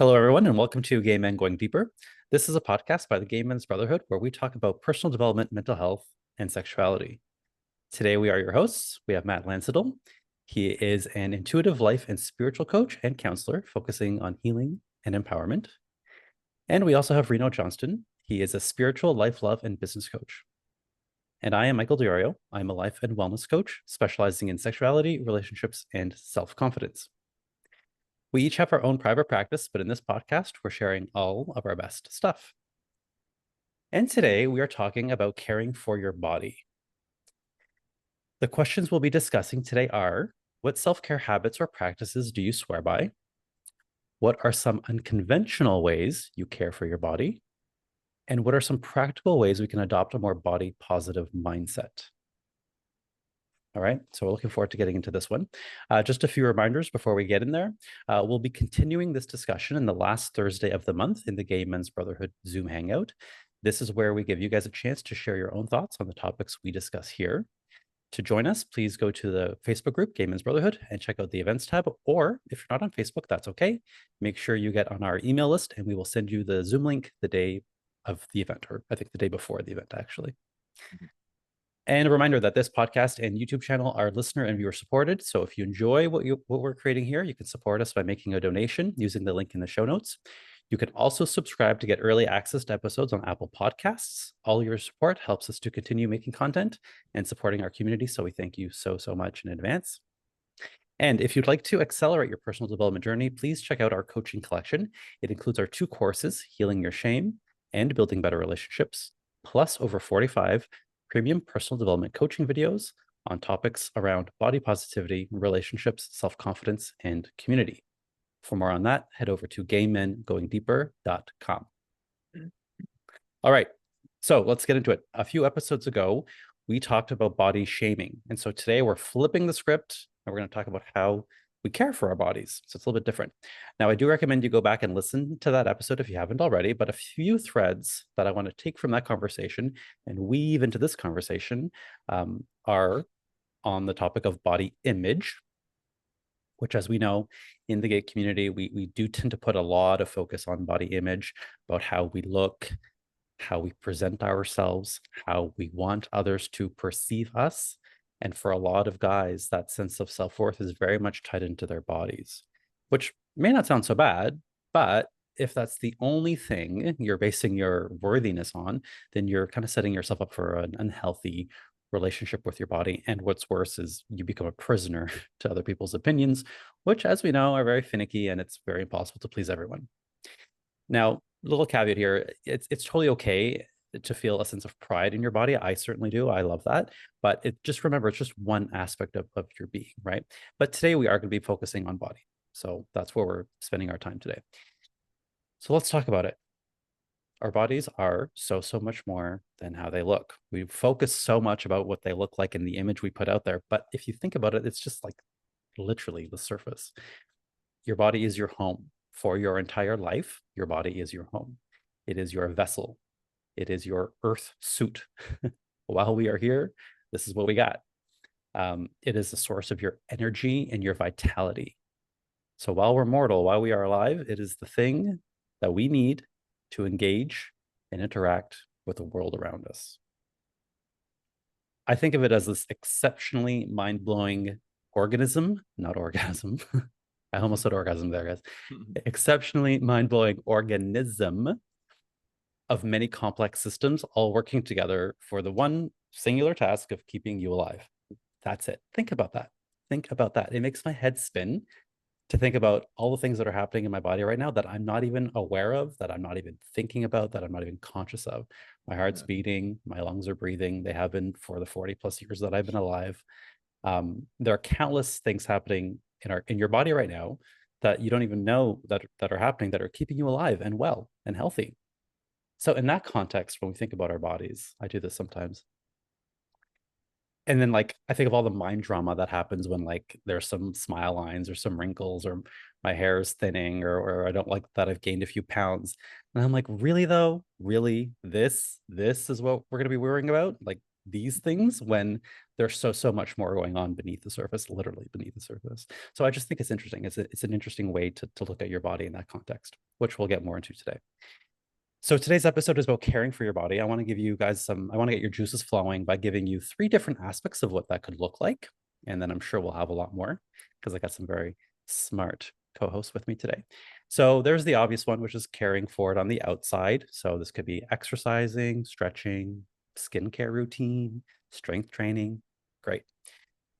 Hello, everyone, and welcome to Gay Men Going Deeper. This is a podcast by the Gay Men's Brotherhood where we talk about personal development, mental health, and sexuality. Today, we are your hosts. We have Matt Lancidel. He is an intuitive life and spiritual coach and counselor focusing on healing and empowerment. And we also have Reno Johnston. He is a spiritual life, love, and business coach. And I am Michael Diorio. I'm a life and wellness coach specializing in sexuality, relationships, and self-confidence. We each have our own private practice, but in this podcast, we're sharing all of our best stuff. And today we are talking about caring for your body. The questions we'll be discussing today are: what self-care habits or practices do you swear by? What are some unconventional ways you care for your body? And what are some practical ways we can adopt a more body positive mindset? All right, so we're looking forward to getting into this one. Just a few reminders before we get in there. We'll be continuing this discussion in the last Thursday of the month in the Gay Men's Brotherhood Zoom Hangout. This is where we give you guys a chance to share your own thoughts on the topics we discuss here. To join us, please go to the Facebook group, Gay Men's Brotherhood, and check out the events tab. Or if you're not on Facebook, that's okay. Make sure you get on our email list and we will send you the Zoom link the day of the event, or I think the day before the event, actually. And a reminder that this podcast and YouTube channel are listener and viewer supported. So if you enjoy what we're creating here, you can support us by making a donation using the link in the show notes. You can also subscribe to get early access to episodes on Apple Podcasts. All your support helps us to continue making content and supporting our community. So we thank you so much in advance. And if you'd like to accelerate your personal development journey, please check out our coaching collection. It includes our 2 courses, Healing Your Shame and Building Better Relationships, plus over 45 premium personal development coaching videos on topics around body positivity, relationships, self-confidence, and community. For more on that, head over to gaymengoingdeeper.com. All right, so let's get into it. A few episodes ago, we talked about body shaming. And so today we're flipping the script and we're going to talk about how we care for our bodies. So it's a little bit different. Now, I do recommend you go back and listen to that episode if you haven't already, but a few threads that I want to take from that conversation and weave into this conversation are on the topic of body image, which, as we know, in the gay community, we do tend to put a lot of focus on body image, about how we look, how we present ourselves, how we want others to perceive us. And for a lot of guys, that sense of self-worth is very much tied into their bodies, which may not sound so bad, but if that's the only thing you're basing your worthiness on, then you're kind of setting yourself up for an unhealthy relationship with your body. And what's worse is you become a prisoner to other people's opinions, which, as we know, are very finicky and it's very impossible to please everyone. Now, little caveat here, it's totally okay to feel a sense of pride in your body. I certainly do. I love that. But just remember, it's just one aspect of your being, right? But today we are going to be focusing on body. So that's where we're spending our time today. So let's talk about it. Our bodies are so much more than how they look. We focus so much about what they look like in the image we put out there. But if you think about it, it's just like literally the surface. Your body is your home. For your entire life, your body is your home. It is your vessel. It is your earth suit. While we are here, this is what we got. It is the source of your energy and your vitality. So while we're mortal, while we are alive, it is the thing that we need to engage and interact with the world around us. I think of it as this exceptionally mind-blowing organism, not orgasm. I almost said orgasm there, guys. Exceptionally mind-blowing organism of many complex systems all working together for the one singular task of keeping you alive. That's it. Think about that. Think about that. It makes my head spin to think about all the things that are happening in my body right now that I'm not even aware of, that I'm not even thinking about, that I'm not even conscious of. My heart's beating, my lungs are breathing. They have been for the 40 plus years that I've been alive. There are countless things happening in your body right now that you don't even know that are happening, that are keeping you alive and well and healthy. So in that context, when we think about our bodies, I do this sometimes. And then like I think of all the mind drama that happens when like there's some smile lines or some wrinkles or my hair is thinning or I don't like that I've gained a few pounds. And I'm like, really though? Really? This is what we're gonna be worrying about? Like these things when there's so much more going on beneath the surface, literally beneath the surface. So I just think it's interesting. It's an interesting way to look at your body in that context, which we'll get more into today. So today's episode is about caring for your body. I want to give you guys I want to get your juices flowing by giving you 3 different aspects of what that could look like. And then I'm sure we'll have a lot more because I got some very smart co-hosts with me today. So there's the obvious one, which is caring for it on the outside. So this could be exercising, stretching, skincare routine, strength training. Great.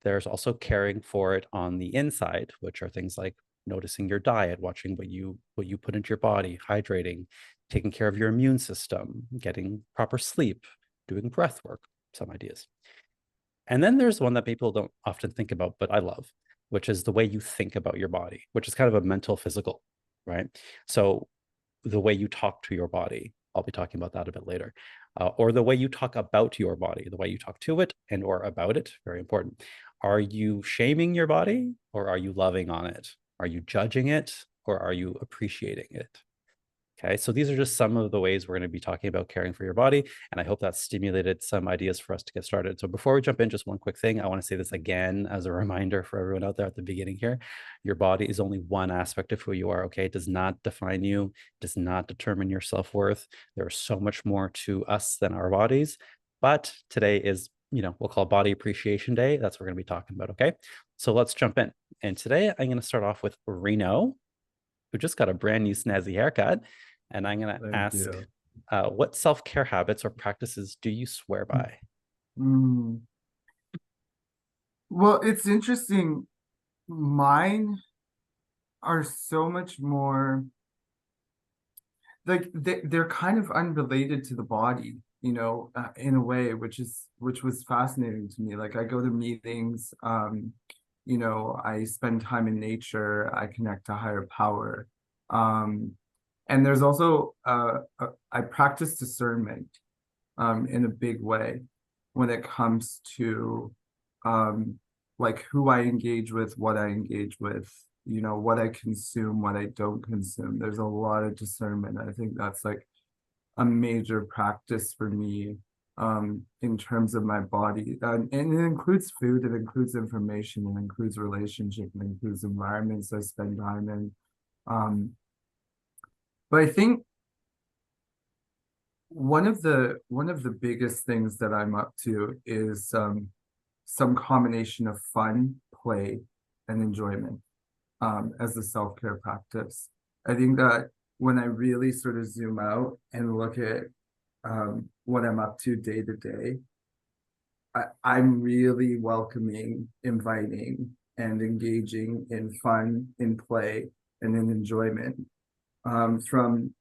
There's also caring for it on the inside, which are things like noticing your diet, watching what you put into your body, hydrating, taking care of your immune system, getting proper sleep, doing breath work, some ideas. And then there's one that people don't often think about, but I love, which is the way you think about your body, which is kind of a mental physical, right? So the way you talk to your body, I'll be talking about that a bit later, or the way you talk about your body, the way you talk to it and or about it, very important. Are you shaming your body or are you loving on it? Are you judging it or are you appreciating it? Okay, so these are just some of the ways we're going to be talking about caring for your body. And I hope that stimulated some ideas for us to get started. So before we jump in, just one quick thing. I want to say this again as a reminder for everyone out there at the beginning here. Your body is only one aspect of who you are, okay? It does not define you, does not determine your self-worth. There is so much more to us than our bodies. But today is, we'll call Body Appreciation Day. That's what we're going to be talking about, okay? So let's jump in. And today I'm going to start off with Reno, who just got a brand new snazzy haircut. And I'm going to ask, what self-care habits or practices do you swear by? Well, it's interesting. Mine are so much more like they're kind of unrelated to the body, in a way, which was fascinating to me. Like I go to meetings, I spend time in nature, I connect to higher power. And there's also I practice discernment in a big way when it comes to um, like who I engage with, what I engage with, what I consume, what I don't consume. There's a lot of discernment. I think that's like a major practice for me in terms of my body. And it includes food, it includes information, it includes relationship, it includes environments I spend time in. But I think one of the biggest things that I'm up to is some combination of fun, play, and enjoyment as a self-care practice. I think that when I really sort of zoom out and look at what I'm up to day to day, I'm really welcoming, inviting, and engaging in fun, in play, and in enjoyment. From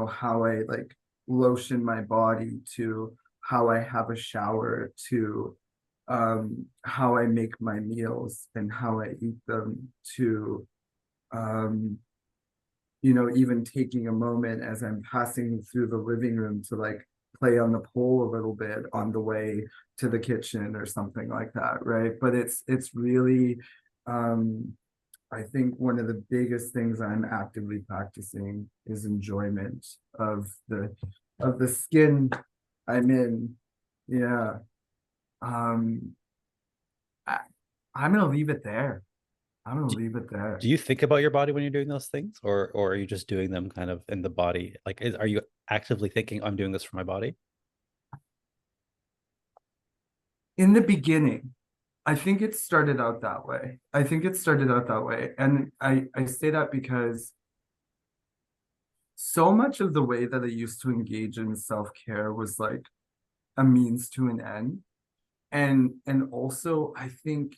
how I like lotion my body to how I have a shower to how I make my meals and how I eat them to um, even taking a moment as I'm passing through the living room to like play on the pole a little bit on the way to the kitchen or something like that, right? But it's really um I think one of the biggest things I'm actively practicing is enjoyment of the skin I'm in. Yeah. Um I, I'm gonna leave it there. I'm gonna Do, leave it there. do you think about your body when you're doing those things, or are you just doing them kind of in the body? Like, are you actively thinking, I'm doing this for my body? In the beginning, I think it started out that way. I think it started out that way. And I say that because so much of the way that I used to engage in self-care was like a means to an end. And also I think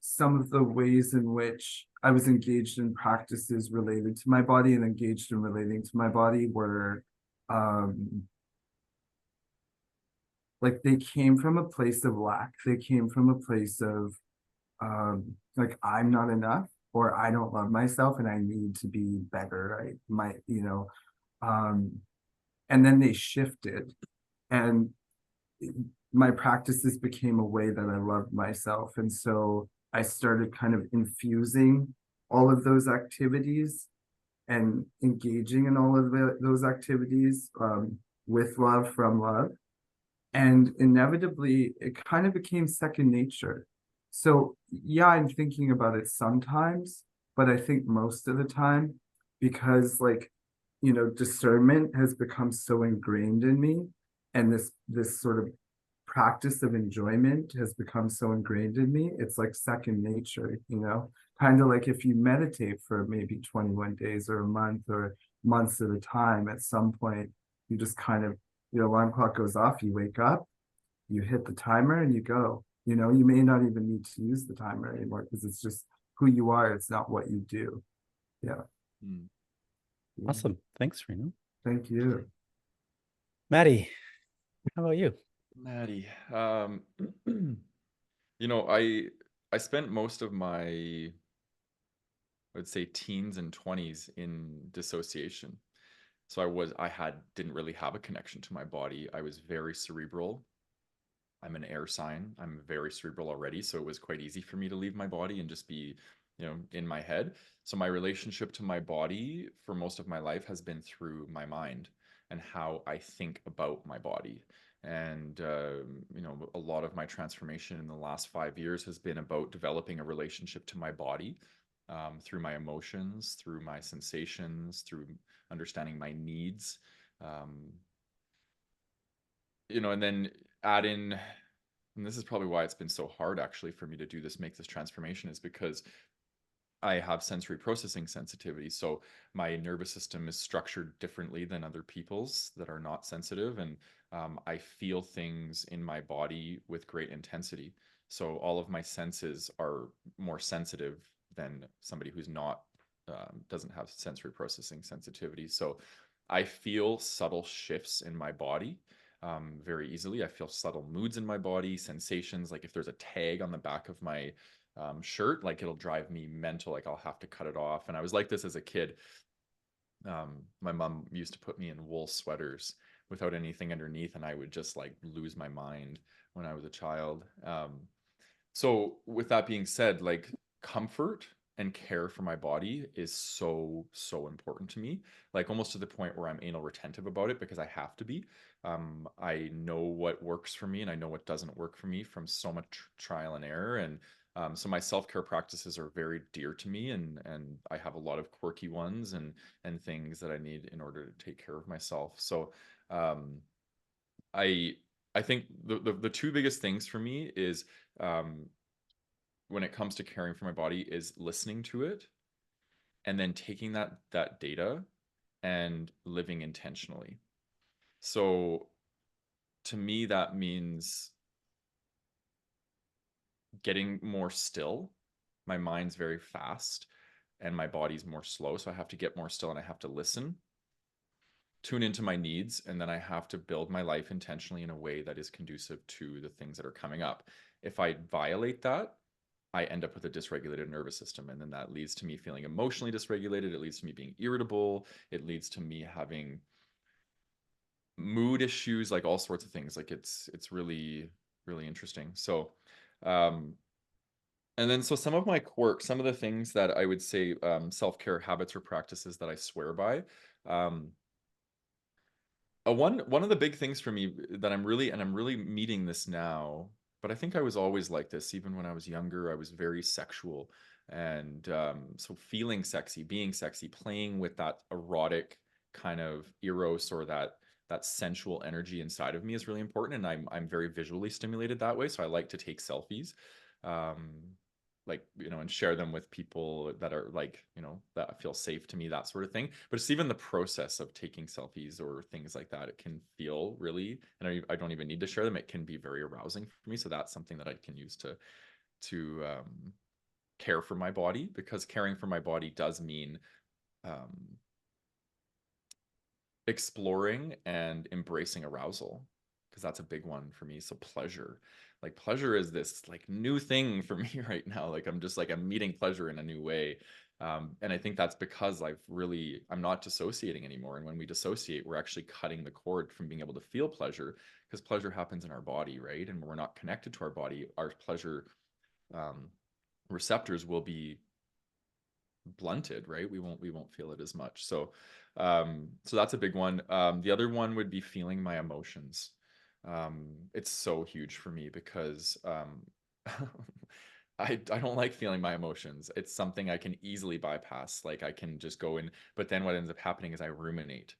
some of the ways in which I was engaged in practices related to my body and engaged in relating to my body were um like they came from a place of lack. They came from a place of like I'm not enough or I don't love myself and I need to be better. I might, um, and then they shifted and my practices became a way that I loved myself. And so I started kind of infusing all of those activities and engaging in all of those activities with love, from love. And inevitably, it kind of became second nature. So, yeah, I'm thinking about it sometimes, but I think most of the time, because like, discernment has become so ingrained in me, and this sort of practice of enjoyment has become so ingrained in me, it's like second nature, kind of like if you meditate for maybe 21 days or a month or months at a time, at some point, you just kind of, your alarm clock goes off, you wake up, you hit the timer and you go. You may not even need to use the timer anymore because it's just who you are. It's not what you do. Yeah. Mm. Yeah. Awesome. Thanks, Reno. Thank you. Maddie, how about you? Maddie, I spent most of my, I would say, teens and 20s in dissociation. So didn't really have a connection to my body. I was very cerebral. I'm an air sign. I'm very cerebral already, so it was quite easy for me to leave my body and just be, in my head. So my relationship to my body for most of my life has been through my mind and how I think about my body. And a lot of my transformation in the last 5 years has been about developing a relationship to my body, through my emotions, through my sensations, through understanding my needs. Um, and then add in, and this is probably why it's been so hard actually for me to make this transformation, is because I have sensory processing sensitivity. So my nervous system is structured differently than other people's that are not sensitive. And I feel things in my body with great intensity. So all of my senses are more sensitive than somebody who's not, doesn't have sensory processing sensitivity. So I feel subtle shifts in my body very easily. I feel subtle moods in my body, sensations. Like if there's a tag on the back of my shirt, like it'll drive me mental, like I'll have to cut it off. And I was like this as a kid. My mom used to put me in wool sweaters without anything underneath, and I would just like lose my mind when I was a child. So with that being said, like comfort and care for my body is so, so important to me, like almost to the point where I'm anal retentive about it because I have to be. I know what works for me and I know what doesn't work for me from so much trial and error. And so my self-care practices are very dear to me, and I have a lot of quirky ones and things that I need in order to take care of myself. So um, I I think the two biggest things for me is, um, when it comes to caring for my body, is listening to it and then taking that data and living intentionally. So to me that means getting more still. My mind's very fast and my body's more slow, so I have to get more still and I have to listen, tune into my needs, and then I have to build my life intentionally in a way that is conducive to the things that are coming up. If I violate that, I end up with a dysregulated nervous system, and then that leads to me feeling emotionally dysregulated. It leads to me being irritable. It leads to me having mood issues, like all sorts of things. Like it's really, really interesting. So um and then so some of my quirks, some of the things that I would say, self-care habits or practices that I swear by. um one of the big things for me that I'm really meeting this now, but I think I was always like this. Even when I was younger, I was very sexual, and so feeling sexy, being sexy, playing with that erotic kind of eros, or that sensual energy inside of me is really important, and I'm very visually stimulated that way. So I like to take selfies. Um, like, and share them with people that are like, that feel safe to me, that sort of thing. But it's even the process of taking selfies or things like that, it can feel really, and I don't even need to share them, it can be very arousing for me. So that's something that I can use to care for my body, because caring for my body does mean um, exploring and embracing arousal, because that's a big one for me. So pleasure is this like new thing for me right now. Like I'm meeting pleasure in a new way. And I think that's because I'm not dissociating anymore. And when we dissociate, we're actually cutting the cord from being able to feel pleasure, because pleasure happens in our body, right? And when we're not connected to our body, our pleasure um, receptors will be blunted, right? We won't feel it as much. So so that's a big one. The other one would be feeling my emotions. It's so huge for me because I don't like feeling my emotions. It's something I can easily bypass. Like I can just go in, but then what ends up happening is I ruminate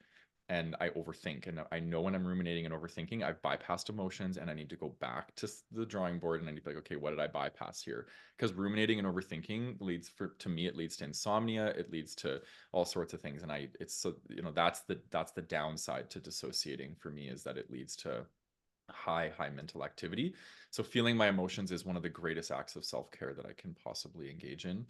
and I overthink. And I know when I'm ruminating and overthinking, I've bypassed emotions and I need to go back to the drawing board and I need to be like, okay, what did I bypass here? Because ruminating and overthinking to me, it leads to insomnia. It leads to all sorts of things. And it's so, that's the downside to dissociating for me, is that it leads to high mental activity. So feeling my emotions is one of the greatest acts of self-care that I can possibly engage in.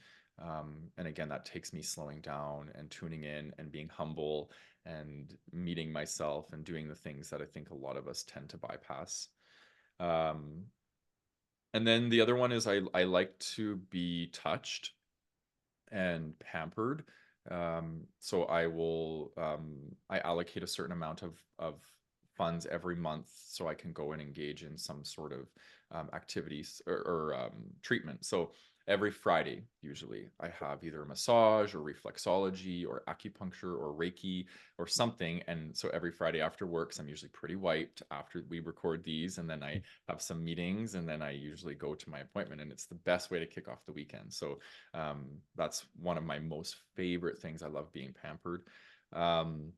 And again, that takes me slowing down and tuning in and being humble and meeting myself and doing the things that I think a lot of us tend to bypass. um, and then the other one is I like to be touched and pampered. So I allocate a certain amount of funds every month so I can go and engage in some sort of activities or treatment. So every Friday, usually, I have either a massage or reflexology or acupuncture or Reiki or something. And so every Friday after work, I'm usually pretty wiped after we record these, and then I have some meetings, and then I usually go to my appointment, and it's the best way to kick off the weekend. So that's one of my most favorite things. I love being pampered. Um,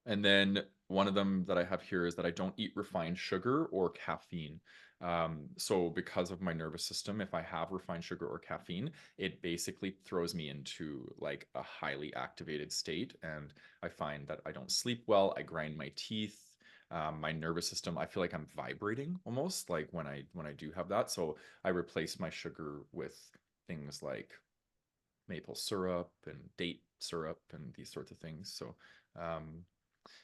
and then one of them that I have here is that I don't eat refined sugar or caffeine. So because of my nervous system, if I have refined sugar or caffeine, it basically throws me into like a highly activated state. And I find that I don't sleep well. I grind my teeth. My nervous system, I feel like I'm vibrating almost like when I do have that. So I replace my sugar with things like maple syrup and date syrup and these sorts of things. So um,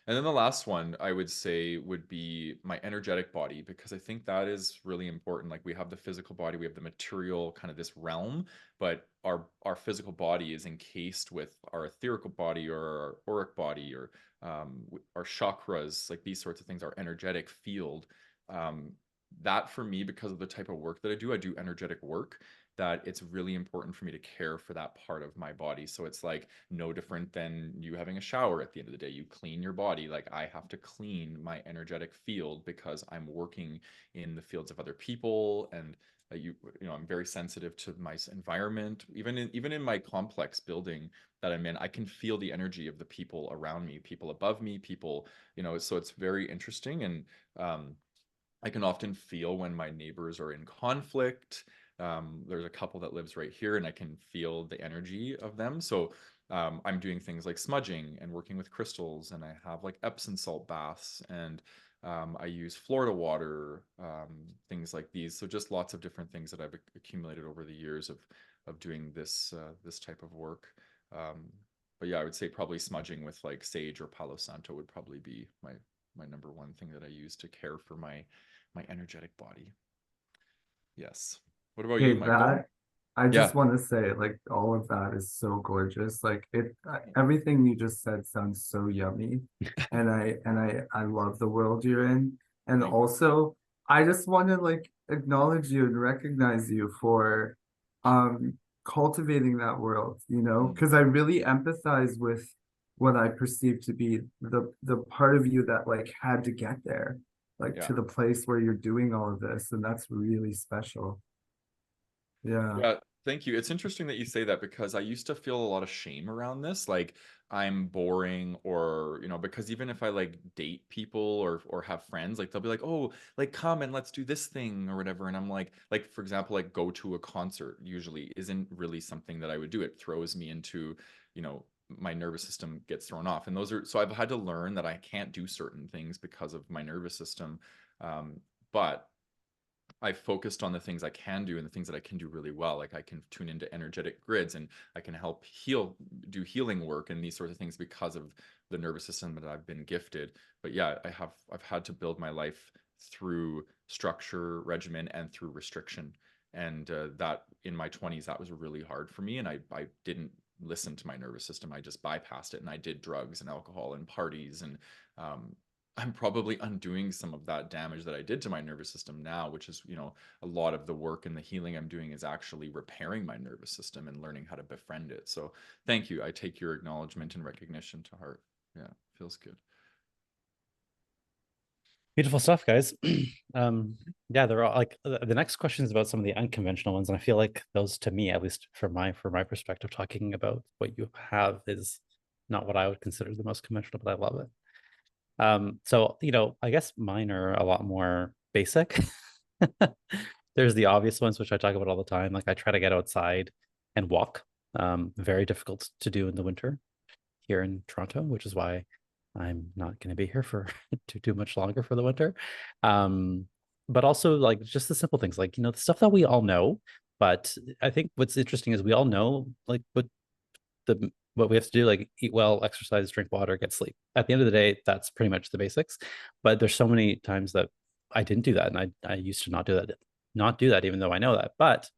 and then the last one I would say would be my energetic body, because I think that is really important. Like we have the physical body, we have the material kind of this realm, but our physical body is encased with our etherical body or our auric body or our chakras, like these sorts of things, our energetic field. Um, that for me, because of the type of work that I do energetic work, that it's really important for me to care for that part of my body. So it's like no different than you having a shower at the end of the day. You clean your body. Like I have to clean my energetic field because I'm working in the fields of other people, and I'm very sensitive to my environment. Even in my complex building that I'm in, I can feel the energy of the people around me, people above me, people, so it's very interesting. And I can often feel when my neighbors are in conflict. There's a couple that lives right here, and I can feel the energy of them. So I'm doing things like smudging and working with crystals, and I have like Epsom salt baths, and I use Florida water, things like these. So just lots of different things that I've accumulated over the years of doing this type of work. Um, but yeah, I would say probably smudging with like sage or Palo Santo would probably be my number one thing that I use to care for my energetic body. Yes. What about you, Hey, Michael? I Yeah. just want to say, like, all of that is so gorgeous. Like, everything you just said sounds so yummy, and I love the world you're in. And Thank you. also, I just want to like acknowledge you and recognize you for, cultivating that world. Mm, Because I really empathize with what I perceive to be the part of you that like had to get there, like yeah. to the place where you're doing all of this, and that's really special. Yeah. Yeah, thank you. It's interesting that you say that because I used to feel a lot of shame around this. Like I'm boring, or, because even if I like date people or have friends, like they'll be like, "Oh, like come and let's do this thing or whatever." And I'm like for example, like go to a concert usually isn't really something that I would do. It throws me into, my nervous system gets thrown off. And so I've had to learn that I can't do certain things because of my nervous system. But I focused on the things I can do and the things that I can do really well. Like I can tune into energetic grids, and I can help do healing work and these sorts of things because of the nervous system that I've been gifted. But yeah, I've had to build my life through structure, regimen, and through restriction. And that in my 20s, that was really hard for me. And I didn't listen to my nervous system. I just bypassed it, and I did drugs and alcohol and parties, and um, I'm probably undoing some of that damage that I did to my nervous system now, which is, a lot of the work and the healing I'm doing is actually repairing my nervous system and learning how to befriend it. So thank you. I take your acknowledgement and recognition to heart. Yeah, feels good. Beautiful stuff, guys. Yeah, they're all like the next question is about some of the unconventional ones, and I feel like those, to me, at least from my perspective, talking about what you have is not what I would consider the most conventional, but I love it. So I guess mine are a lot more basic. There's the obvious ones, which I talk about all the time. Like I try to get outside and walk. Very difficult to do in the winter here in Toronto, which is why I'm not going to be here for too much longer for the winter. But also like just the simple things, like the stuff that we all know. But I think what's interesting is we all know like what we have to do, like eat well, exercise, drink water, get sleep. At the end of the day, that's pretty much the basics. But there's so many times that I didn't do that, and I used to not do that, even though I know that. But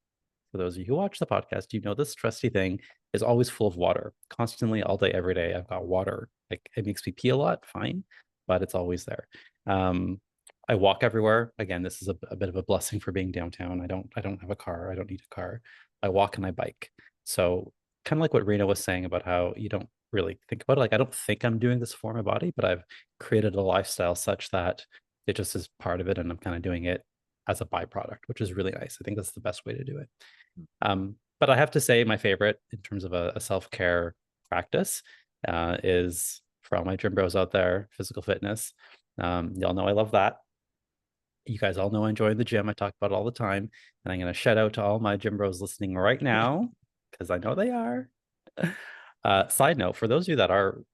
for those of you who watch the podcast, this trusty thing is always full of water, constantly, all day, every day. I've got water. Like it makes me pee a lot, fine, but it's always there. I walk everywhere. Again, this is a bit of a blessing for being downtown. I don't have a car. I don't need a car. I walk and I bike. So kind of like what Rena was saying about how you don't really think about it. Like I don't think I'm doing this for my body, but I've created a lifestyle such that it just is part of it, and I'm kind of doing it as a byproduct, which is really nice. I think that's the best way to do it. But I have to say, my favorite in terms of a self-care practice is, for all my gym bros out there, physical fitness. Y'all know I love that. You guys all know I enjoy the gym. I talk about it all the time. And I'm going to shout out to all my gym bros listening right now, because I know they are. Side note, for those of you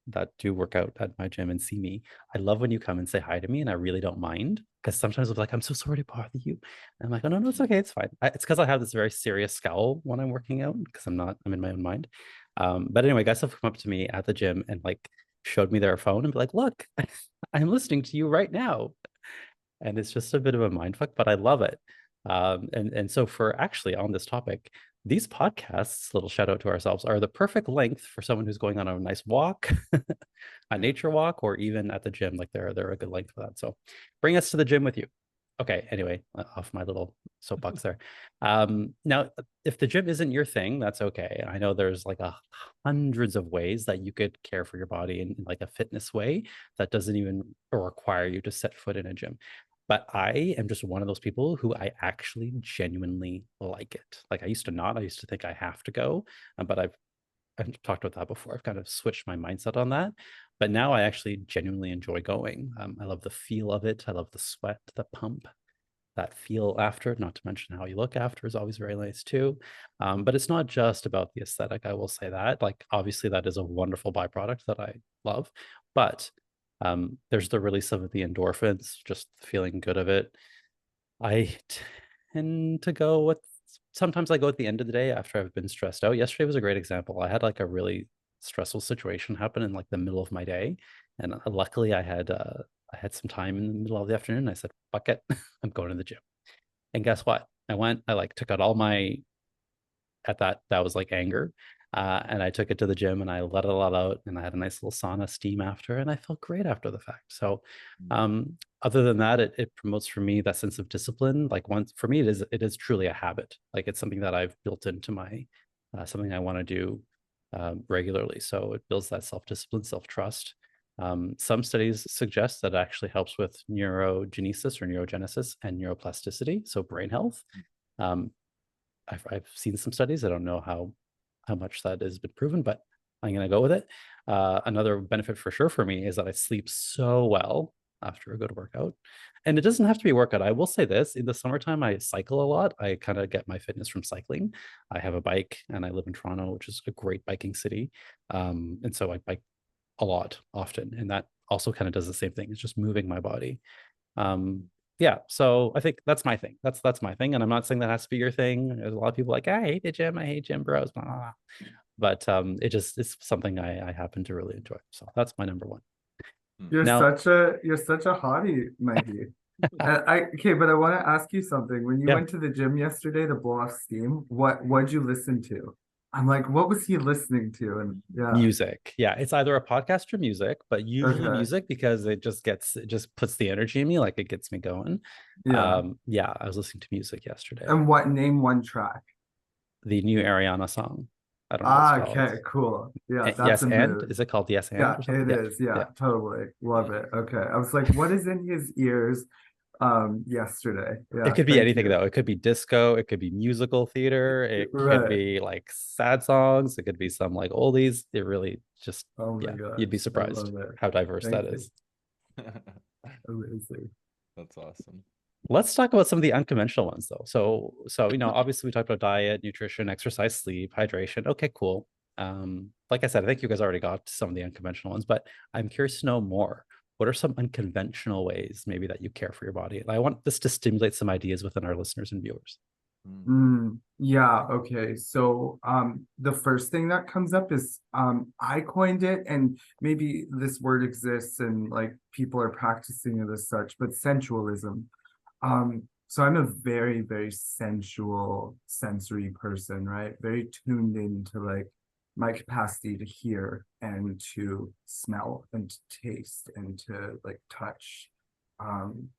that do work out at my gym and see me, I love when you come and say hi to me, and I really don't mind, because sometimes I'm like, I'm so sorry to bother you. And I'm like, oh no, it's okay, it's fine. It's because I have this very serious scowl when I'm working out, because I'm in my own mind. But anyway, guys have come up to me at the gym and like showed me their phone and be like, look, I'm listening to you right now. And it's just a bit of a mind fuck, but I love it. And so for actually on this topic, these podcasts, little shout out to ourselves, are the perfect length for someone who's going on a nice walk, a nature walk, or even at the gym. Like they're a good length for that. So bring us to the gym with you. Okay, anyway, off my little soapbox there. Now, if the gym isn't your thing, that's okay. I know there's like hundreds of ways that you could care for your body in like a fitness way that doesn't even require you to set foot in a gym. But I am just one of those people who I actually genuinely like it. Like I used to not. I used to think I have to go, but I've talked about that before. I've kind of switched my mindset on that. But now I actually genuinely enjoy going. I love the feel of it. I love the sweat, the pump, that feel after, not to mention how you look after is always very nice too. But it's not just about the aesthetic. I will say that. Like, obviously, that is a wonderful byproduct that I love. But there's the release of the endorphins, just feeling good of it. I tend to go with, sometimes I go at the end of the day after I've been stressed out. Yesterday was a great example. I had like a really stressful situation happen in like the middle of my day. And luckily I had some time in the middle of the afternoon. I said, fuck it, I'm going to the gym. And guess what? I like took out all my, that was like anger. And I took it to the gym and I let it all out, and I had a nice little sauna steam after, and I felt great after the fact. So other than that, it promotes for me that sense of discipline. Like once for me, it is truly a habit. Like it's something that I've built into my something I want to do regularly. So it builds that self-discipline, self-trust. Some studies suggest that it actually helps with neurogenesis or neurogenesis and neuroplasticity, so brain health. I've seen some studies. I don't know how much that has been proven, but I'm going to go with it. Another benefit for sure for me is that I sleep so well after a good workout. And it doesn't have to be a workout. I will say this, in the summertime, I cycle a lot. I kind of get my fitness from cycling. I have a bike and I live in Toronto, which is a great biking city. And so I bike a lot often. And that also kind of does the same thing. It's just moving my body. Yeah, so I think that's my thing. That's my thing. And I'm not saying that has to be your thing. There's a lot of people like, I hate the gym, I hate gym bros, blah, blah, blah. But it's something I happen to really enjoy. So that's my number one. You're Now, such a hottie, Mikey. Okay, but I want to ask you something. When you yeah, went to the gym yesterday to blow off steam, what'd you listen to? I'm like, what was he listening to? And yeah, music. Yeah, it's either a podcast or music, but usually okay, music, because it just puts the energy in me, like it gets me going. yeah. Yeah, I was listening to music yesterday. And name one track? The new Ariana song. I don't know what it's called. Okay, cool. Yeah, that's Yes, a and move. is it called Yes and Yeah, or something? it Yeah, is. Yeah, yeah. totally. Love it. Okay. I was like, what is in his ears yesterday? It Yeah, could be thank anything you. though. It could be disco, it could be musical theater, it could Right. be like sad songs, it could be some like oldies. It really just, Oh my yeah, you'd be gosh. I surprised love it. how diverse that Thank you. is. Amazing. That's awesome. Let's talk about some of the unconventional ones though. So obviously we talked about diet, nutrition, exercise, sleep, hydration. Okay, cool. Like I said, I think you guys already got some of the unconventional ones, but I'm curious to know more. What are some unconventional ways maybe that you care for your body? And I want this to stimulate some ideas within our listeners and viewers. Yeah, okay. So the first thing that comes up is I coined it, and maybe this word exists and like people are practicing it as such, but sensualism. So I'm a very, very sensual, sensory person, right? Very tuned into like my capacity to hear and to smell and to taste and to like touch, and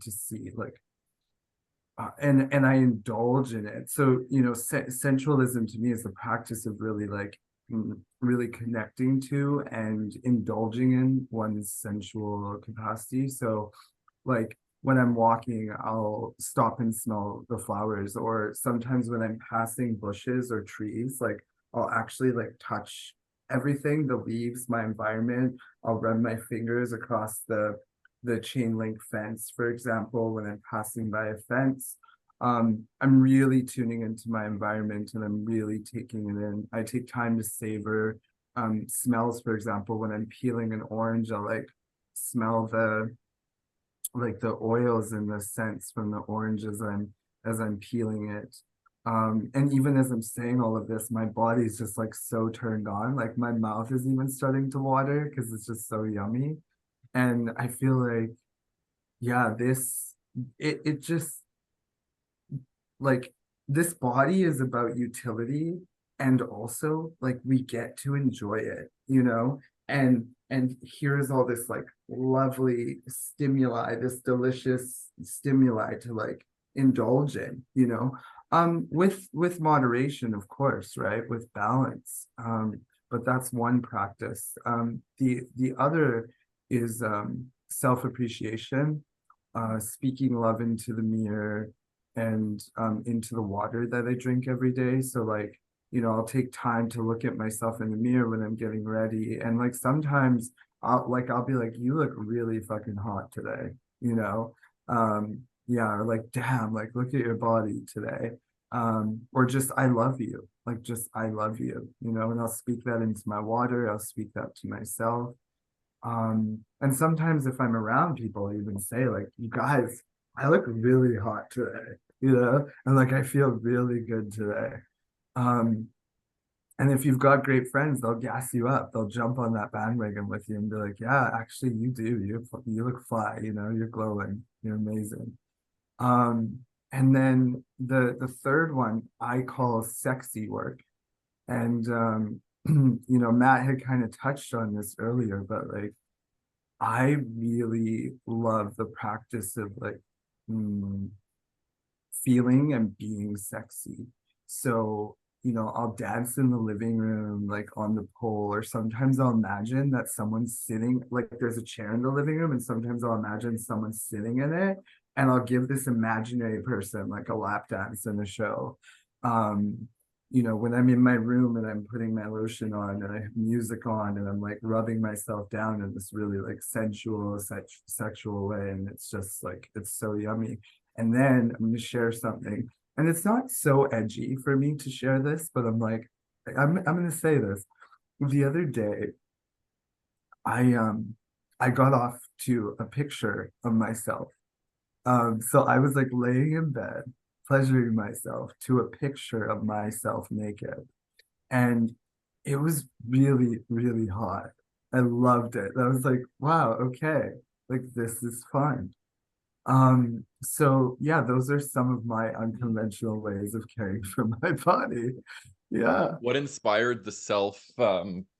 to see like and I indulge in it. So, sensualism to me is the practice of really like really connecting to and indulging in one's sensual capacity. So, like when I'm walking, I'll stop and smell the flowers, or sometimes when I'm passing bushes or trees, like I'll actually like touch everything, the leaves, my environment. I'll run my fingers across the chain link fence, for example, when I'm passing by a fence. I'm really tuning into my environment and I'm really taking it in. I take time to savor smells, for example, when I'm peeling an orange, I'll like smell the oils and the scents from the orange as I'm peeling it. And even as I'm saying all of this, my body's just like so turned on. Like my mouth is even starting to water because it's just so yummy. And I feel like, yeah, it just like this body is about utility, and also like we get to enjoy it. And here's all this like lovely stimuli, this delicious stimuli to like indulge in, with moderation, of course, right, with balance. But that's one practice. The other is self-appreciation, speaking love into the mirror and into the water that I drink every day. So like, I'll take time to look at myself in the mirror when I'm getting ready. And like sometimes I'll be like, you look really fucking hot today, you know? Yeah, or like, damn, like look at your body today. Or just I love you. Like just I love you, and I'll speak that into my water, I'll speak that to myself. And sometimes if I'm around people, I even say like, you guys, I look really hot today, and like I feel really good today. Um, and if you've got great friends, they'll gas you up. They'll jump on that bandwagon with you and be like, yeah, actually you do. You look fly, you're glowing, you're amazing. Um, and then the third one I call sexy work. And Matt had kind of touched on this earlier, but like I really love the practice of like feeling and being sexy. So, I'll dance in the living room, like on the pole, or sometimes I'll imagine that someone's sitting, like there's a chair in the living room, and sometimes I'll imagine someone sitting in it, and I'll give this imaginary person like a lap dance in the show. When I'm in my room and I'm putting my lotion on and I have music on and I'm like rubbing myself down in this really like sensual, sexual way. And it's just like, it's so yummy. And then I'm going to share something. And it's not so edgy for me to share this, but I'm going to say this. The other day, I got off to a picture of myself. So I was like laying in bed, pleasuring myself to a picture of myself naked. And it was really, really hot. I loved it. I was like, wow, okay, like this is fun. So yeah, those are some of my unconventional ways of caring for my body. Yeah. What inspired the self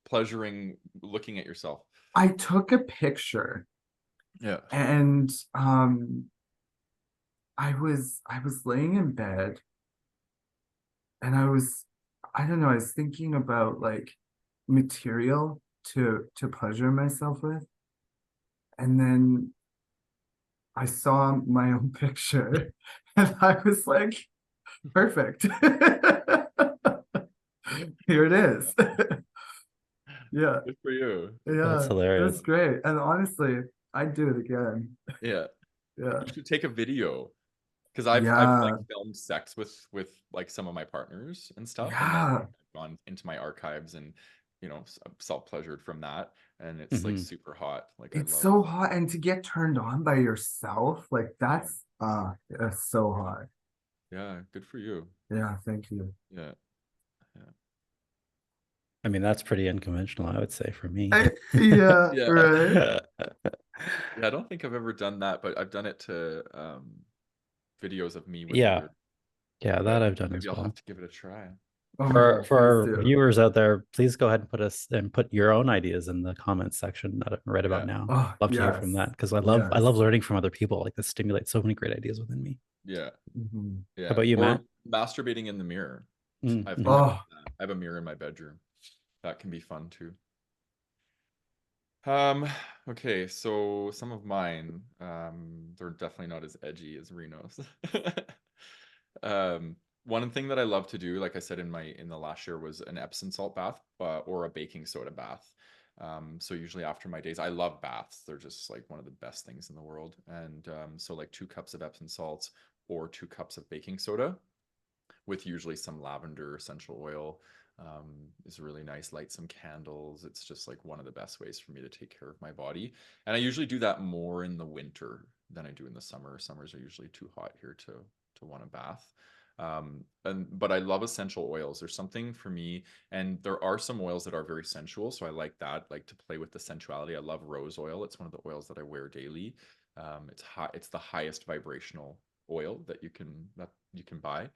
pleasuring looking at yourself? I took a picture Yeah. and I was laying in bed and I don't know, I was thinking about like material to pleasure myself with. And then I saw my own picture and I was like, perfect. Here it is. Yeah, Good for you. That's yeah, that's hilarious. great. And honestly, I'd do it again. Yeah. Yeah, You should take a video. Because I've like yeah, filmed sex with like some of my partners and stuff, and then yeah. I've gone into my archives and self-pleasured from that, and it's like Hmm. super hot. Like I It's love, so hot, and to get turned on by yourself, like yeah, that's so hot. yeah, good for you. Yeah, thank you. Yeah, yeah, I mean, that's pretty unconventional, I would say, for me. Yeah, yeah. right. Yeah, I don't think I've ever done that, but I've done it to videos of me with Yeah, other, yeah, that but I've done as maybe I'll have well. to give it a try. Oh my For God, for please our do. viewers out there, please go ahead and put your own ideas in the comments section that I've read about Yeah, now. Oh, Love to hear from yes. that because I love Yes. learning from other people. Like this stimulates so many great ideas within me. yeah, Mhm. How yeah. about you, Or Matt? masturbating in the mirror. Mm-hmm. I've done Oh, that. I have a mirror in my bedroom. That can be fun too. Okay, so some of mine, they're definitely not as edgy as Reno's. One thing that I love to do, like I said in the last year, was an Epsom salt bath, or a baking soda bath. So usually after my days, I love baths. They're just like one of the best things in the world. And so like 2 cups of Epsom salts or 2 cups of baking soda with usually some lavender essential oil is really nice. Light some candles. It's just like one of the best ways for me to take care of my body. And I usually do that more in the winter than I do in the summer. Summers are usually too hot here to want a bath. But I love essential oils. There's something for me, and there are some oils that are very sensual, so I like that, like to play with the sensuality. I love rose oil. It's one of the oils that I wear daily. It's high. It's the highest vibrational oil that you can buy.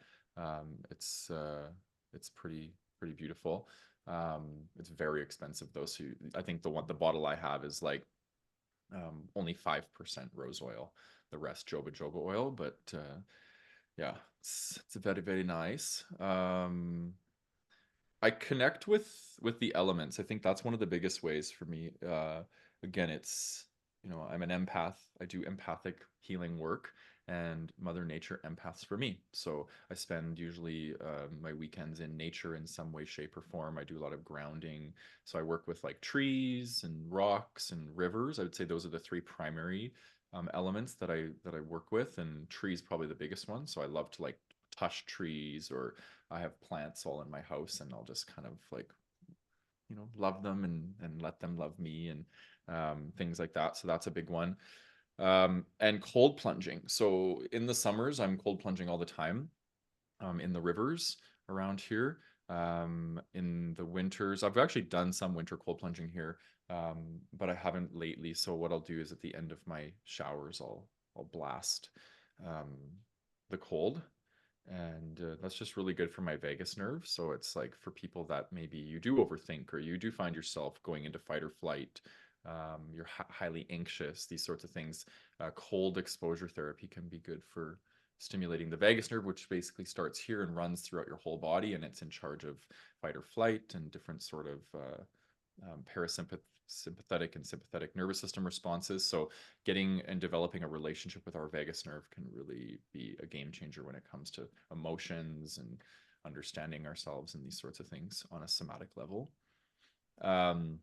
It's pretty beautiful. It's very expensive though. So I think the bottle I have is like only 5% rose oil, the rest joba oil. But yeah, it's very very nice. I connect with the elements. I think that's one of the biggest ways for me. Again, it's I'm an empath. I do empathic healing work, and Mother Nature empaths for me. So I spend usually my weekends in nature in some way, shape, or form. I do a lot of grounding. So I work with like trees and rocks and rivers. I would say those are the three primary elements that I work with, and trees probably the biggest one. So I love to like touch trees, or I have plants all in my house, and I'll just kind of like love them and let them love me, and things like that. So that's a big one. And cold plunging. So in the summers, I'm cold plunging all the time in the rivers around here. In the winters, I've actually done some winter cold plunging here, but I haven't lately. So what I'll do is at the end of my showers, I'll blast um, the cold, and that's just really good for my vagus nerve. So it's like for people that maybe you do overthink, or you do find yourself going into fight or flight, you're highly anxious, these sorts of things. Cold exposure therapy can be good for stimulating the vagus nerve, which basically starts here and runs throughout your whole body, and it's in charge of fight or flight and different sort of parasympathetic and sympathetic nervous system responses. So getting and developing a relationship with our vagus nerve can really be a game changer when it comes to emotions and understanding ourselves and these sorts of things on a somatic level. Um,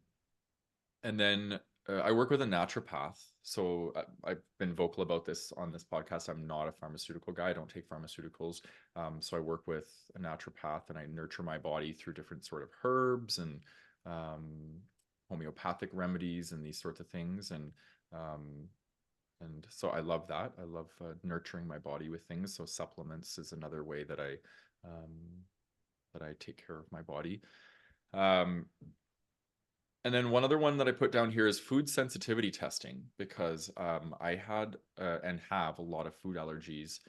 and then I work with a naturopath. So I've been vocal about this on this podcast. I'm not a pharmaceutical guy. I don't take pharmaceuticals. So I work with a naturopath, and I nurture my body through different sort of herbs and um, homeopathic remedies and these sorts of things. Um, and so I love that. I love nurturing my body with things. So supplements is another way um, that I take care of my body. Um, and then one other one that I put down here is food sensitivity testing, because I had and have a lot of food allergies,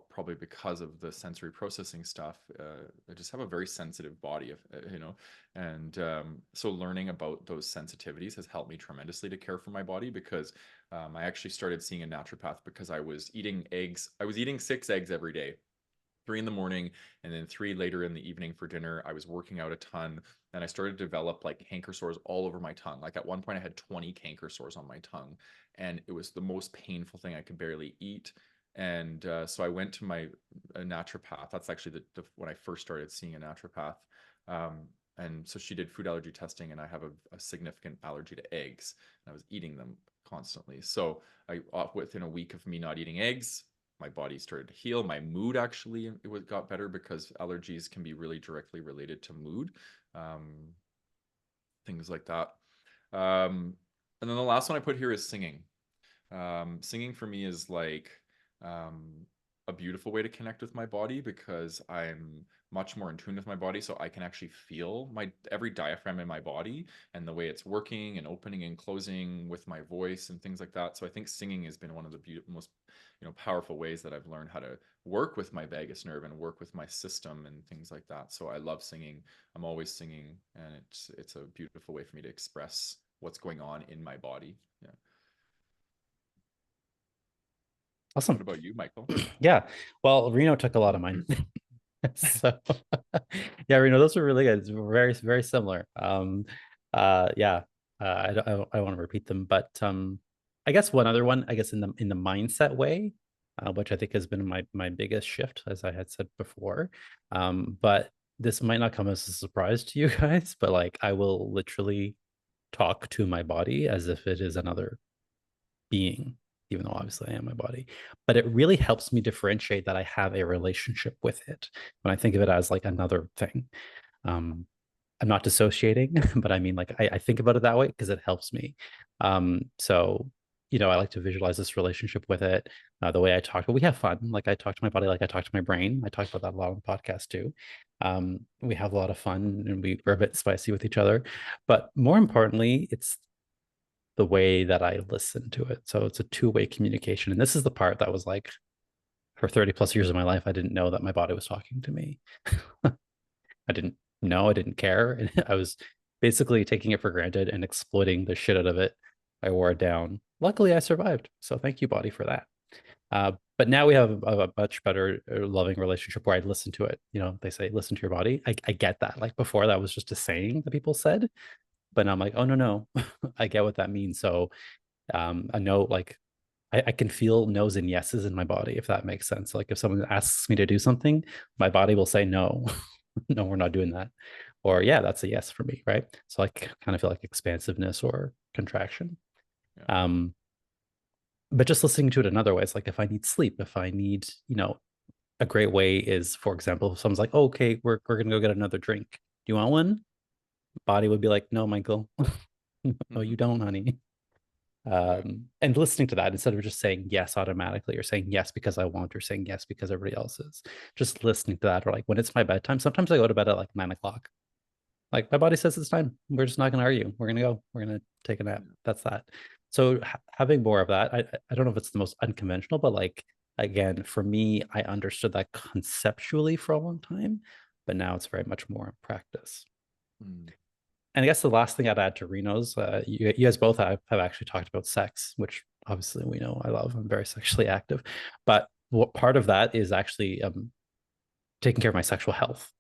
probably because of the sensory processing stuff. I just have a very sensitive body, and so learning about those sensitivities has helped me tremendously to care for my body, because I actually started seeing a naturopath because I was eating eggs. I was eating 6 eggs every day, 3 in the morning, and then 3 later in the evening for dinner. I was working out a ton, and I started to develop like canker sores all over my tongue. Like at one point I had 20 canker sores on my tongue, and it was the most painful thing. I could barely eat. And so I went to my naturopath. That's actually when I first started seeing a naturopath. And so she did food allergy testing, and I have a significant allergy to eggs, and I was eating them constantly. So within a week of me not eating eggs, my body started to heal. My mood actually got better, because allergies can be really directly related to mood, things like that. And then the last one I put here is singing. Singing for me is like a beautiful way to connect with my body, because I'm much more in tune with my body, so I can actually feel every diaphragm in my body and the way it's working and opening and closing with my voice and things like that. So I think singing has been one of the most powerful ways that I've learned how to work with my vagus nerve and work with my system and things like that. So I love singing. I'm always singing, and it's a beautiful way for me to express what's going on in my body. Yeah. Awesome. What about you, Michael? Yeah. Well, Reno took a lot of mine. So yeah, Reno, those are really good. It's very, very similar. Yeah. I want to repeat them, but I guess one other one, I guess in the mindset way, which I think has been my biggest shift, as I had said before. But this might not come as a surprise to you guys, but like I will literally talk to my body as if it is another being, even though obviously I am my body. But it really helps me differentiate that I have a relationship with it when I think of it as like another thing. I'm not dissociating, but I mean, like, I think about it that way because it helps me. So, I like to visualize this relationship with it, the way I talk, but we have fun. Like, I talk to my body, like I talk to my brain. I talk about that a lot on the podcast too. We have a lot of fun, and we're a bit spicy with each other. But more importantly, it's the way that I listen to it. So it's a two-way communication. And this is the part that was like, for 30 plus years of my life, I didn't know that my body was talking to me. I didn't know, I didn't care. And I was basically taking it for granted and exploiting the shit out of it. I wore it down. Luckily, I survived. So thank you, body, for that. But now we have a much better, loving relationship where I listen to it. They say, listen to your body. I get that. Like before, that was just a saying that people said. But now I'm like, oh, no. I get what that means. So I know, like, I can feel no's and yeses in my body, if that makes sense. Like if someone asks me to do something, my body will say no. No, we're not doing that. Or yeah, that's a yes for me, right? So I kind of feel like expansiveness or contraction. Yeah. But just listening to it another way, it's like if I need sleep, if I need, a great way is, for example, if someone's like, oh, okay, we're gonna go get another drink. Do you want one? Body would be like, no, Michael. No, you don't, honey. And listening to that instead of just saying yes automatically, or saying yes because I want, or saying yes because everybody else is, just listening to that. Or like when it's my bedtime, sometimes I go to bed at like 9 o'clock. Like my body says it's time. We're just not going to argue. We're going to go. We're going to take a nap. That's that. So having more of that, I don't know if it's the most unconventional, but like, again, for me, I understood that conceptually for a long time, but now it's very much more in practice. And I guess the last thing I'd add to Reno's, you guys both have actually talked about sex, which obviously we know I love. I'm very sexually active. But what part of that is actually taking care of my sexual health,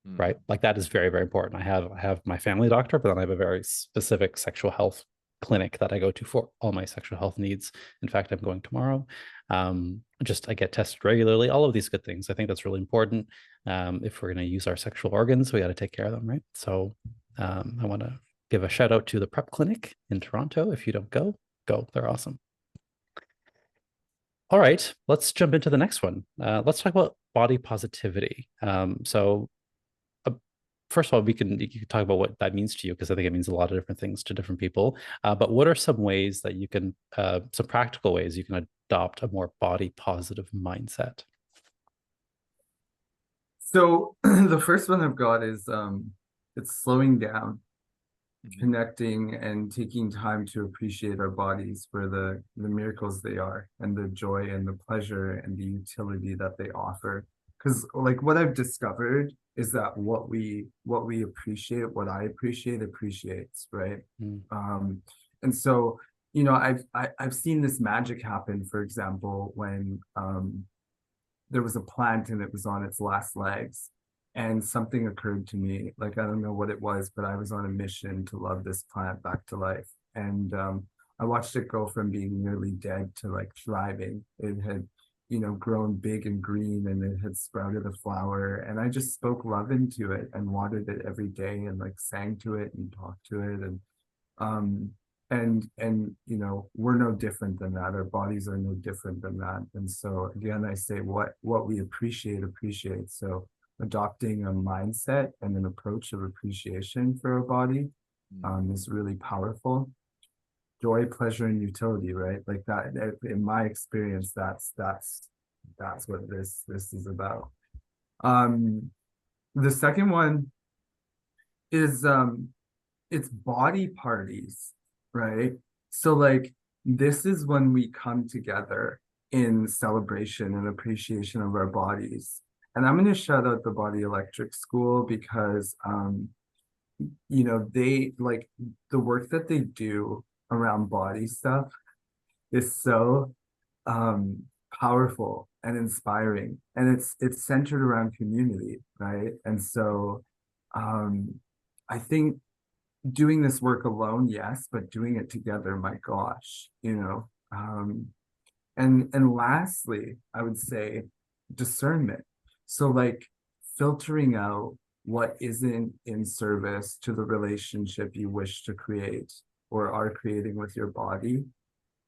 right? Like that is very, very important. I have my family doctor, but then I have a very specific sexual health clinic that I go to for all my sexual health needs. In fact, I'm going tomorrow. Just I get tested regularly, all of these good things. I think that's really important. If we're going to use our sexual organs, we got to take care of them, right? So I want to give a shout out to the Prep Clinic in Toronto. If you don't go, they're awesome. All right, let's jump into the next one. Let's talk about body positivity. So first of all, you can talk about what that means to you, because I think it means a lot of different things to different people. But what are some ways that you can, some practical ways you can adopt a more body positive mindset? So the first one I've got is it's slowing down, connecting, and taking time to appreciate our bodies for the miracles they are, and the joy and the pleasure and the utility that they offer. Because like what I've discovered is that what we appreciate, what I appreciate, appreciates, right? And so I've seen this magic happen, for example, when there was a plant and it was on its last legs. And something occurred to me, like I don't know what it was, but I was on a mission to love this plant back to life. And I watched it go from being nearly dead to like thriving. It had, grown big and green, and it had sprouted a flower. And I just spoke love into it and watered it every day and like sang to it and talked to it. Um, and we're no different than that. Our bodies are no different than that. And so again, I say what we appreciate. So adopting a mindset and an approach of appreciation for our body is really powerful. Joy, pleasure, and utility, right? Like that, in my experience, that's what this is about. The second one is it's body parties, right? So like this is when we come together in celebration and appreciation of our bodies. And I'm going to shout out the Body Electric School because they like the work that they do around body stuff is so powerful and inspiring, and it's centered around community, right? And so I think doing this work alone, yes, but doing it together, my gosh, and lastly, I would say discernment. So like filtering out what isn't in service to the relationship you wish to create or are creating with your body.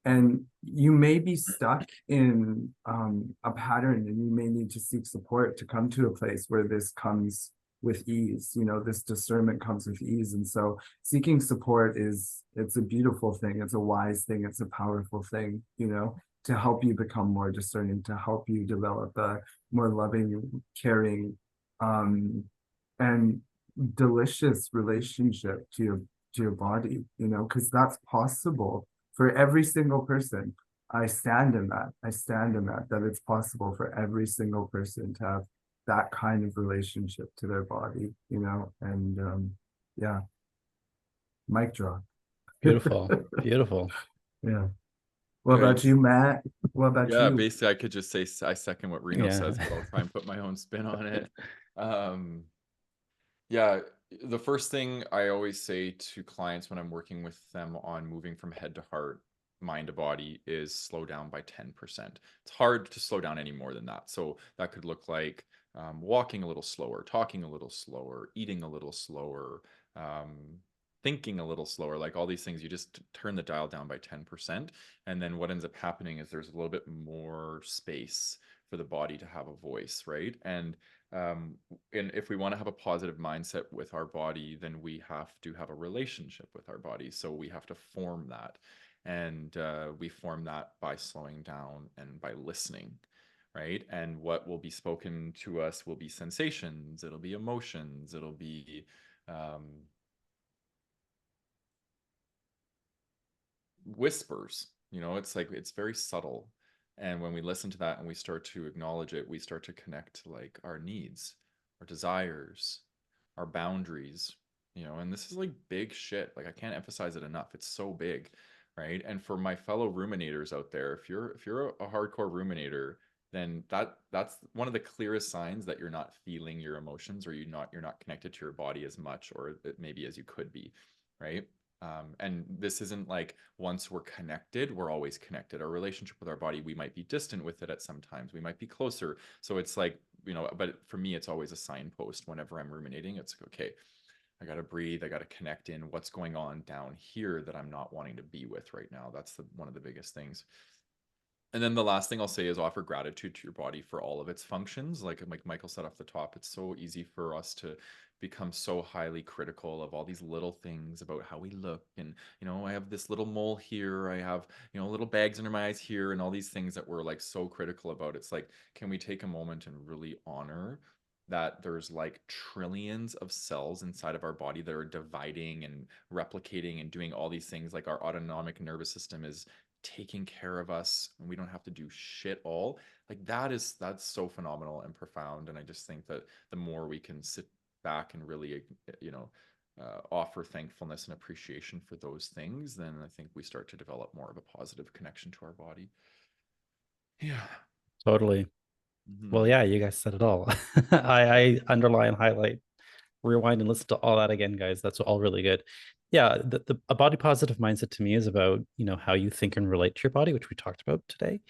And you may be stuck in a pattern, and you may need to seek support to come to a place where this comes with ease. This discernment comes with ease. And so seeking support it's a beautiful thing. It's a wise thing. It's a powerful thing, to help you become more discerning, to help you develop a more loving, caring, and delicious relationship to your body, because that's possible for every single person. I stand in that it's possible for every single person to have that kind of relationship to their body, and yeah, mic drop. Beautiful. Beautiful. Yeah. What about you, Matt? What about Yeah, you? basically I could just say I second what Reno Yeah. says, but I'll try and put my own spin on it. Yeah, the first thing I always say to clients when I'm working with them on moving from head to heart, mind to body, is slow down by 10%. It's hard to slow down any more than that. So that could look like walking a little slower, talking a little slower, eating a little slower, thinking a little slower, like all these things. You just turn the dial down by 10%. And then what ends up happening is there's a little bit more space for the body to have a voice, right? And if we want to have a positive mindset with our body, then we have to have a relationship with our body. So we have to form that. And we form that by slowing down and by listening, right? And what will be spoken to us will be sensations, it'll be emotions, it'll be whispers. It's like it's very subtle. And when we listen to that and we start to acknowledge it, we start to connect to like our needs, our desires, our boundaries, and this is like big shit. Like I can't emphasize it enough. It's so big, right? And for my fellow ruminators out there, if you're a hardcore ruminator, then that's one of the clearest signs that you're not feeling your emotions, or you're not connected to your body as much, or maybe as you could be, right? And this isn't like once we're connected, we're always connected. Our relationship with our body, we might be distant with it at some times, we might be closer. So it's like, but for me, it's always a signpost whenever I'm ruminating. It's like, okay, I got to breathe. I got to connect in what's going on down here that I'm not wanting to be with right now. That's one of the biggest things. And then the last thing I'll say is offer gratitude to your body for all of its functions. Like Michael said off the top, it's so easy for us to become so highly critical of all these little things about how we look. And, I have this little mole here. I have, little bags under my eyes here, and all these things that we're like so critical about. It's like, can we take a moment and really honor that there's like trillions of cells inside of our body that are dividing and replicating and doing all these things? Like our autonomic nervous system is taking care of us, and we don't have to do shit all. Like that's so phenomenal and profound. And I just think that the more we can sit back and really offer thankfulness and appreciation for those things, then I think we start to develop more of a positive connection to our body. Yeah. Totally. Well, yeah, you guys said it all. I underline, highlight, rewind, and listen to all that again, guys. That's all really good. Yeah, a body positive mindset to me is about, how you think and relate to your body, which we talked about today.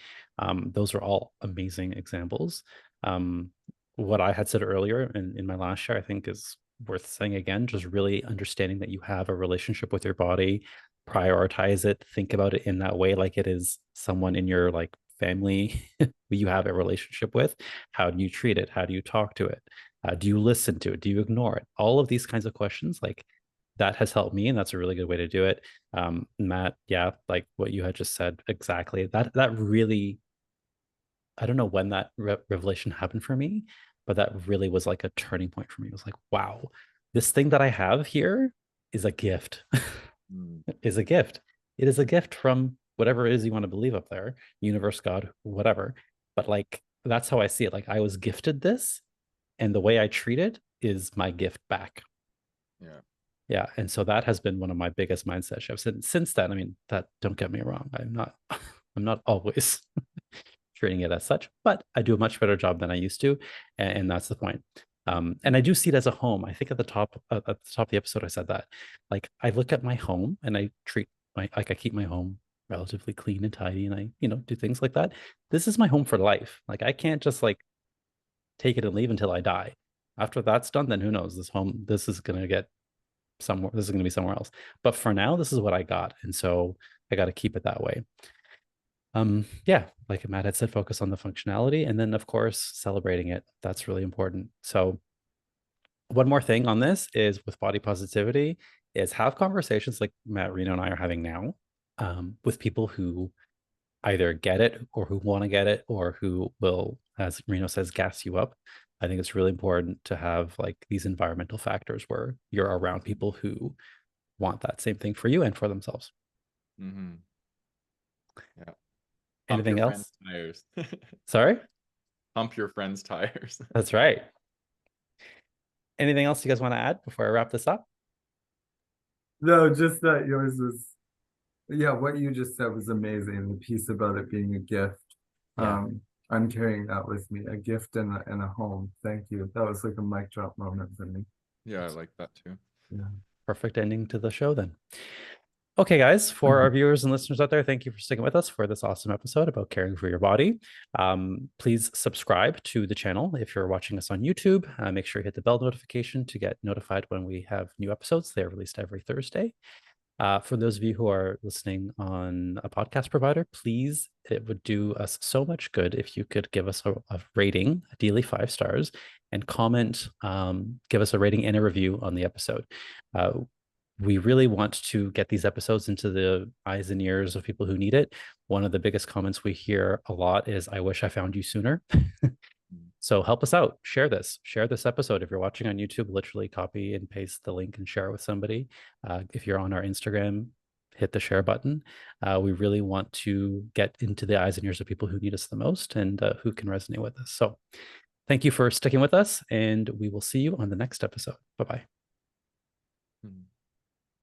Those are all amazing examples. Um, what I had said earlier in my last share, I think is worth saying again, just really understanding that you have a relationship with your body, prioritize it, think about it in that way, like it is someone in your like family who you have a relationship with. How do you treat it? How do you talk to it? Do you listen to it? Do you ignore it? All of these kinds of questions, like that has helped me, and that's a really good way to do it. Matt, yeah, like what you had just said, exactly. That really, I don't know when that revelation happened for me, but that really was like a turning point for me. It was like, wow, this thing that I have here is a gift. Mm. Is a gift. It is a gift from whatever it is you want to believe up there, universe, God, whatever. But like that's how I see it. Like I was gifted this, and the way I treat it is my gift back. Yeah. Yeah. And so that has been one of my biggest mindset shifts. And since then, I mean, that don't get me wrong. I'm not always treating it as such, but I do a much better job than I used to. And that's the point. And I do see it as a home. I think at the top of the episode, I said that like, I look at my home and I treat I keep my home relatively clean and tidy. And I, do things like that. This is my home for life. Like I can't just like take it and leave until I die. After that's done, then who knows? This is going to get somewhere. This is going to be somewhere else. But for now, this is what I got. And so I got to keep it that way. Yeah, like Matt had said, focus on the functionality. And then, of course, celebrating it. That's really important. So, one more thing on this is with body positivity is have conversations like Matt Reno and I are having now with people who either get it or who want to get it or who will, as Reno says, gas you up. I think it's really important to have like these environmental factors where you're around people who want that same thing for you and for themselves. Mm-hmm. Yeah. Pump Anything your friend's else? tires. Sorry? Pump your friend's tires. That's right. Anything else you guys want to add before I wrap this up? No, just that yours was, yeah, what you just said was amazing. The piece about it being a gift. Yeah. I'm carrying that with me, a gift and a home. Thank you. That was like a mic drop moment for me. Yeah, I like that too. Yeah. Perfect ending to the show then. Okay, guys, for our viewers and listeners out there, thank you for sticking with us for this awesome episode about caring for your body. Please subscribe to the channel if you're watching us on YouTube. Make sure you hit the bell notification to get notified when we have new episodes. They're released every Thursday. For those of you who are listening on a podcast provider, please, it would do us so much good if you could give us a rating, ideally 5 stars, and comment, give us a rating and a review on the episode. We really want to get these episodes into the eyes and ears of people who need it. One of the biggest comments we hear a lot is, I wish I found you sooner. So help us out. Share this episode. If you're watching on YouTube, literally copy and paste the link and share it with somebody. If you're on our Instagram, hit the share button. We really want to get into the eyes and ears of people who need us the most and who can resonate with us. So thank you for sticking with us, and we will see you on the next episode. Bye-bye. Mm.